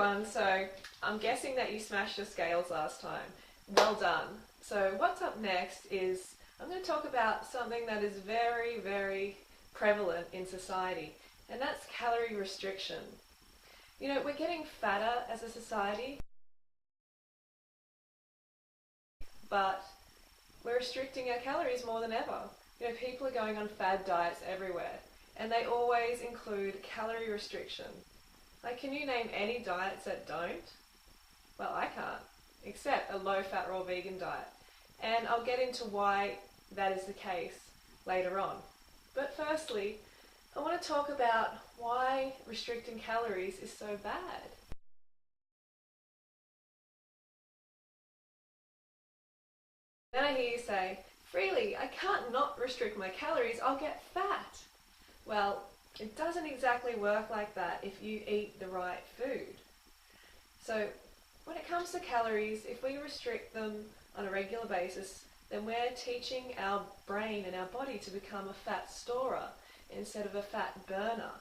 everyone, so I'm guessing that you smashed your scales last time. Well done. So what's up next is I'm going to talk about something that is very, very prevalent in society, and that's calorie restriction. You know, we're getting fatter as a society, but we're restricting our calories more than ever. You know, people are going on fad diets everywhere, and they always include calorie restriction. Like, can you name any diets that don't? Well, I can't, except a low-fat raw vegan diet. And I'll get into why that is the case later on. But firstly, I want to talk about why restricting calories is so bad. Then I hear you say, "Freely, I can't not restrict my calories, I'll get fat." Well, it doesn't exactly work like that if you eat the right food. So when it comes to calories, if we restrict them on a regular basis, then we're teaching our brain and our body to become a fat storer instead of a fat burner.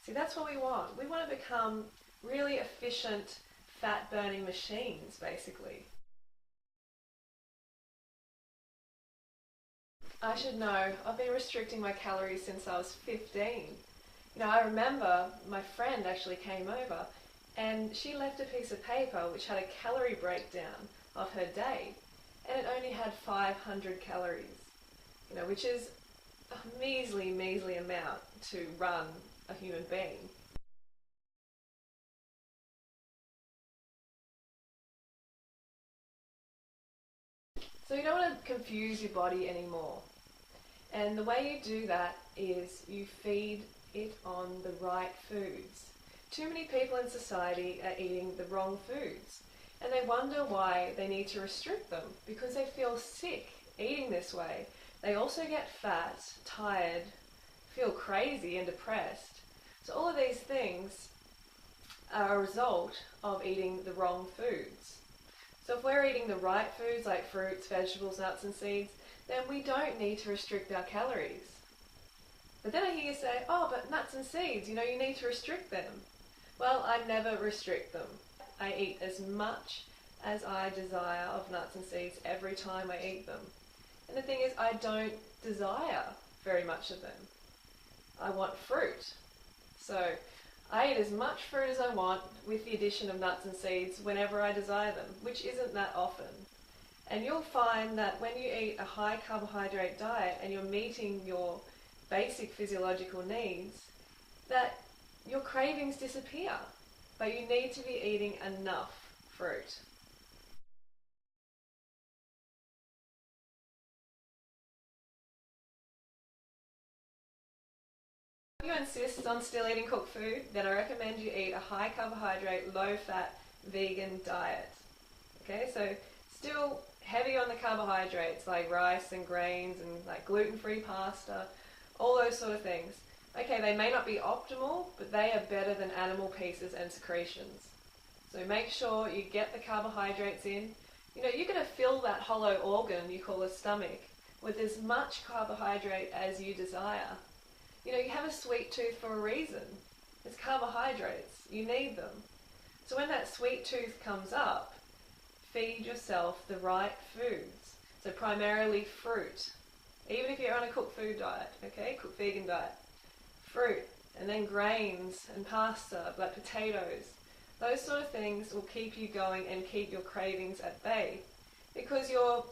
See, that's what we want. We want to become really efficient fat burning machines, basically. I should know, I've been restricting my calories since I was 15. You know, I remember my friend actually came over and she left a piece of paper which had a calorie breakdown of her day, and it only had 500 calories, you know, which is a measly, measly amount to run a human being. So you don't want to confuse your body anymore. And the way you do that is you feed it on the right foods. Too many people in society are eating the wrong foods, and they wonder why they need to restrict them, because they feel sick eating this way. They also get fat, tired, feel crazy and depressed. So all of these things are a result of eating the wrong foods. So if we're eating the right foods like fruits, vegetables, nuts and seeds, then we don't need to restrict our calories. But then I hear you say, "Oh, but nuts and seeds, you know, you need to restrict them." Well, I never restrict them. I eat as much as I desire of nuts and seeds every time I eat them. And the thing is, I don't desire very much of them. I want fruit. So I eat as much fruit as I want with the addition of nuts and seeds whenever I desire them, which isn't that often. And you'll find that when you eat a high carbohydrate diet and you're meeting your basic physiological needs, that your cravings disappear, but you need to be eating enough fruit. If you insist on still eating cooked food, then I recommend you eat a high carbohydrate, low fat vegan diet. Okay, so still heavy on the carbohydrates like rice and grains and like gluten-free pasta, all those sort of things. Okay, they may not be optimal, but they are better than animal pieces and secretions. So make sure you get the carbohydrates in. You know, you're going to fill that hollow organ you call a stomach with as much carbohydrate as you desire. You know, you have a sweet tooth for a reason. It's carbohydrates. You need them. So when that sweet tooth comes up, feed yourself the right foods. So primarily fruit. Even if you're on a cooked food diet, okay, cooked vegan diet. Fruit, and then grains and pasta, like potatoes. Those sort of things will keep you going and keep your cravings at bay. Because you're,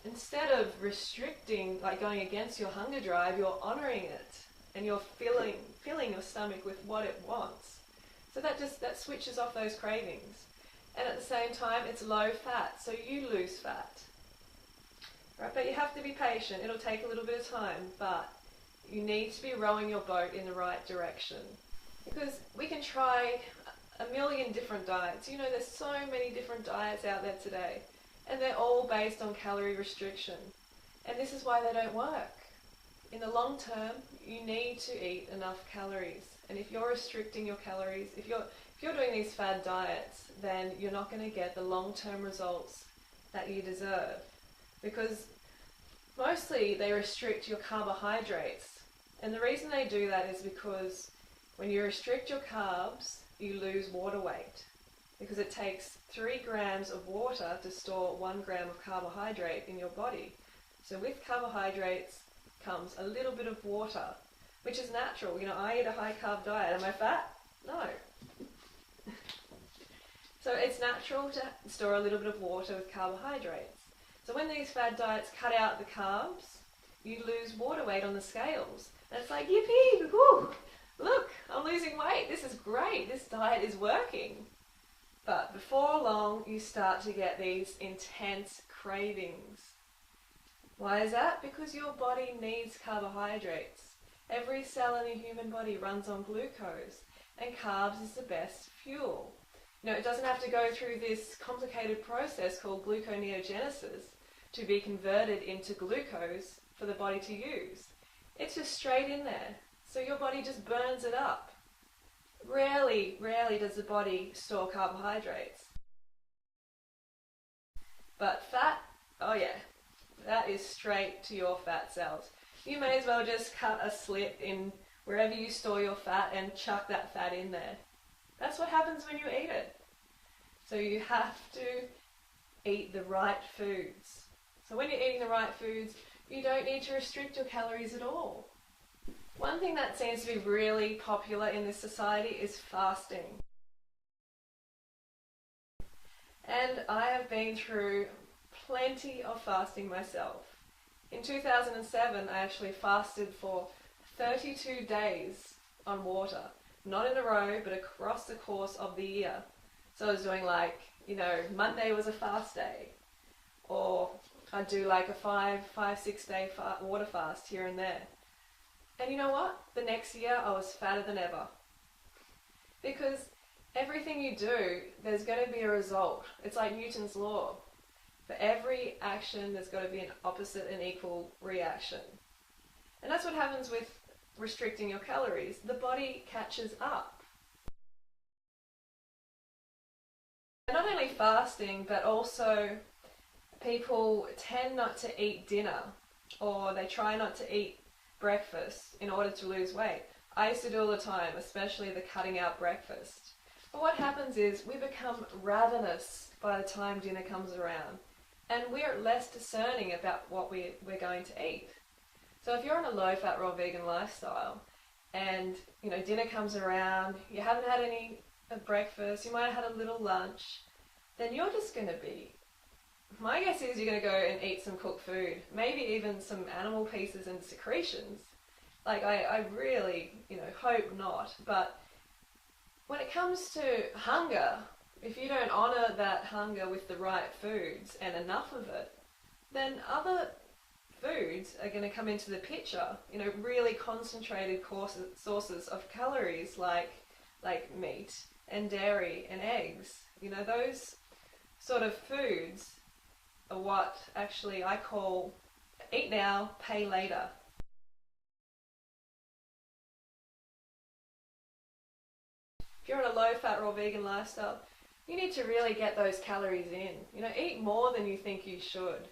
instead of restricting, like going against your hunger drive, you're honouring it. And you're filling your stomach with what it wants. So that switches off those cravings. And at the same time, it's low fat, so you lose fat. Right, but you have to be patient. It'll take a little bit of time, but you need to be rowing your boat in the right direction. Because we can try a million different diets. You know, there's so many different diets out there today, and they're all based on calorie restriction. And this is why they don't work. In the long term, you need to eat enough calories. And if you're restricting your calories, if you're doing these fad diets, then you're not going to get the long-term results that you deserve. Because mostly they restrict your carbohydrates. And the reason they do that is because when you restrict your carbs, you lose water weight. because it takes 3 grams of water to store 1 gram of carbohydrate in your body. So with carbohydrates comes a little bit of water, which is natural. You know, I eat a high carb diet. Am I fat? No. So it's natural to store a little bit of water with carbohydrates. So when these fad diets cut out the carbs, you lose water weight on the scales. And it's like, yippee, woo, look, I'm losing weight. This is great. This diet is working. But before long, you start to get these intense cravings. Why is that? Because your body needs carbohydrates. Every cell in a human body runs on glucose, and carbs is the best fuel. You know, it doesn't have to go through this complicated process called gluconeogenesis to be converted into glucose for the body to use. It's just straight in there. So your body just burns it up. Rarely does the body store carbohydrates. But fat, oh yeah, that is straight to your fat cells. You may as well just cut a slit in wherever you store your fat and chuck that fat in there. That's what happens when you eat it. So you have to eat the right foods. So when you're eating the right foods, you don't need to restrict your calories at all. One thing that seems to be really popular in this society is fasting. And I have been through plenty of fasting myself. In 2007, I actually fasted for 32 days on water. Not in a row, but across the course of the year. So I was doing like, you know, Monday was a fast day. Or I'd do like a 5-6 day water fast here and there. And you know what? The next year I was fatter than ever. Because everything you do, there's going to be a result. It's like Newton's law. For every action, there's got to be an opposite and equal reaction. And that's what happens with restricting your calories. The body catches up. And not only fasting, but also people tend not to eat dinner, or they try not to eat breakfast in order to lose weight. I used to do all the time, especially the cutting out breakfast. But what happens is we become ravenous by the time dinner comes around, and we're less discerning about what we're going to eat. So if you're on a low-fat, raw vegan lifestyle, and you know dinner comes around, you haven't had any breakfast, you might have had a little lunch, then you're just going to be, my guess is you're going to go and eat some cooked food, maybe even some animal pieces and secretions. Like I really, you know, hope not. But when it comes to hunger, if you don't honour that hunger with the right foods and enough of it, then other foods are going to come into the picture. You know, really concentrated sources of calories like meat and dairy and eggs. You know, those sort of foods are what actually I call eat now, pay later. If you're on a low-fat, raw vegan lifestyle, you need to really get those calories in. You know, eat more than you think you should,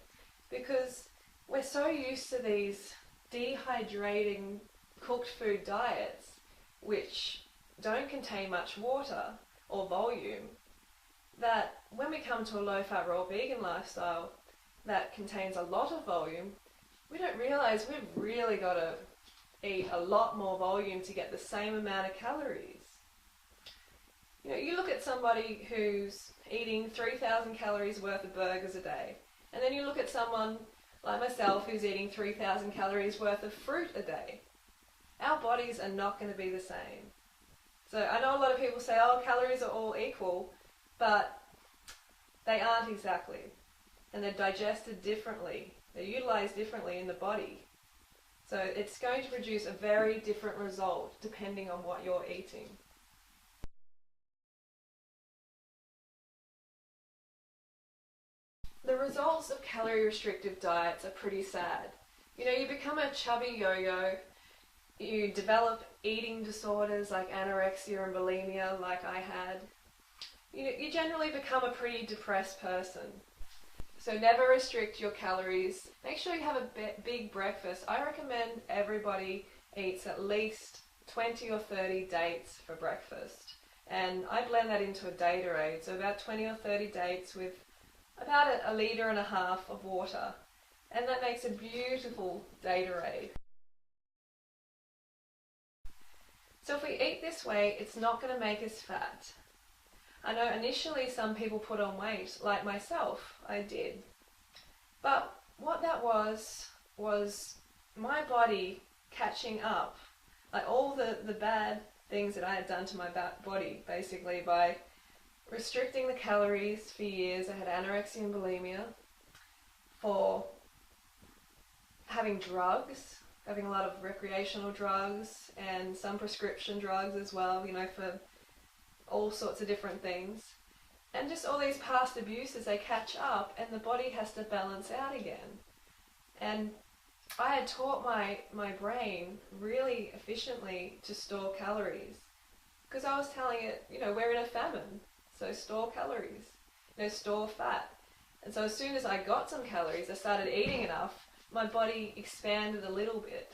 because we're so used to these dehydrating cooked food diets, which don't contain much water or volume, that when we come to a low-fat, raw vegan lifestyle that contains a lot of volume, we don't realize we've really got to eat a lot more volume to get the same amount of calories. You know, you look at somebody who's eating 3,000 calories worth of burgers a day, and then you look at someone like myself who's eating 3,000 calories worth of fruit a day. Our bodies are not going to be the same. So I know a lot of people say, oh, calories are all equal, but they aren't exactly. And they're digested differently. They're utilized differently in the body. So it's going to produce a very different result depending on what you're eating. The results of calorie restrictive diets are pretty sad. You know, you become a chubby yo-yo, you develop eating disorders like anorexia and bulimia like I had. You generally become a pretty depressed person. So never restrict your calories. Make sure you have a big breakfast. I recommend everybody eats at least 20 or 30 dates for breakfast. and I blend that into a Datorade, so about 20 or 30 dates with about a litre and a half of water, and that makes a beautiful Datorade. So if we eat this way, it's not going to make us fat. I know initially some people put on weight, like myself, I did. But what that was my body catching up, like all the bad things that I had done to my body, basically by restricting the calories for years. I had anorexia and bulimia, for having drugs, having a lot of recreational drugs and some prescription drugs as well, you know, for all sorts of different things. And just all these past abuses, they catch up and the body has to balance out again. And I had taught my brain really efficiently to store calories, because I was telling it, you know, we're in a famine, so store calories, you know, store fat. And so as soon as I got some calories, I started eating enough, my body expanded a little bit.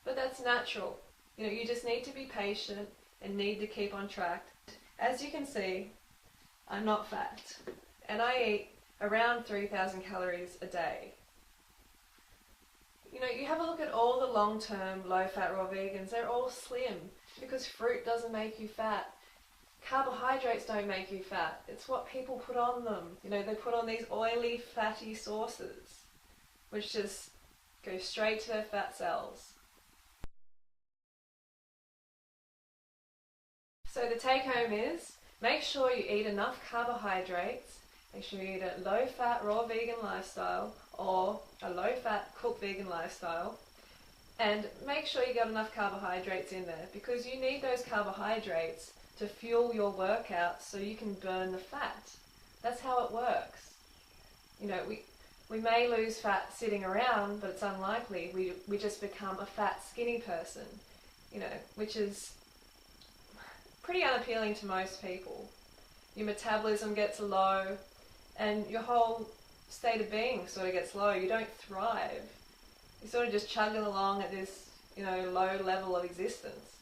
But that's natural. You know, you just need to be patient and need to keep on track. As you can see, I'm not fat, and I eat around 3,000 calories a day. You know, you have a look at all the long-term low-fat raw vegans, they're all slim because fruit doesn't make you fat. Carbohydrates don't make you fat. It's what people put on them. You know, they put on these oily, fatty sauces, which just go straight to their fat cells. So the take home is, make sure you eat enough carbohydrates, make sure you eat a low-fat raw vegan lifestyle or a low-fat cooked vegan lifestyle, and make sure you got enough carbohydrates in there, because you need those carbohydrates to fuel your workouts so you can burn the fat. That's how it works. You know, we may lose fat sitting around, but it's unlikely. We just become a fat, skinny person, you know, which is pretty unappealing to most people. Your metabolism gets low and your whole state of being sort of gets low. You don't thrive. You're sort of just chugging along at this, you know, low level of existence.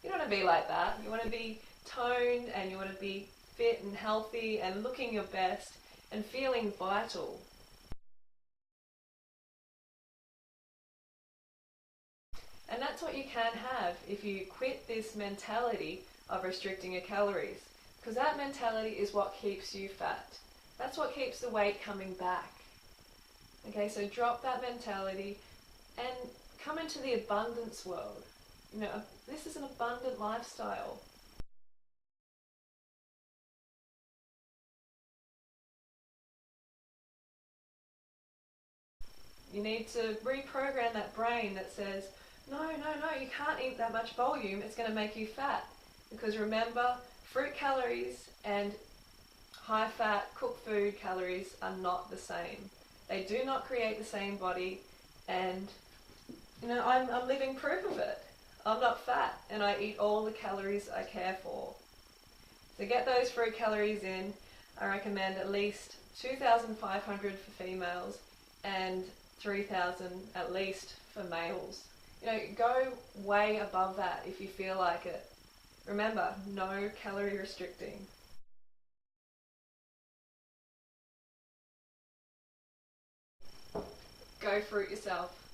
You don't want to be like that. You want to be toned and you want to be fit and healthy and looking your best and feeling vital. And that's what you can have if you quit this mentality of restricting your calories, because that mentality is what keeps you fat. That's what keeps the weight coming back. Okay, so drop that mentality and come into the abundance world. You know, this is an abundant lifestyle. You need to reprogram that brain that says, no, you can't eat that much volume, it's going to make you fat. Because remember, fruit calories and high-fat cooked food calories are not the same. They do not create the same body, and you know, I'm living proof of it. I'm not fat, and I eat all the calories I care for. To get those fruit calories in, I recommend at least 2,500 for females and 3,000 at least for males. You know, go way above that if you feel like it. Remember, no calorie restricting. Go fruit yourself.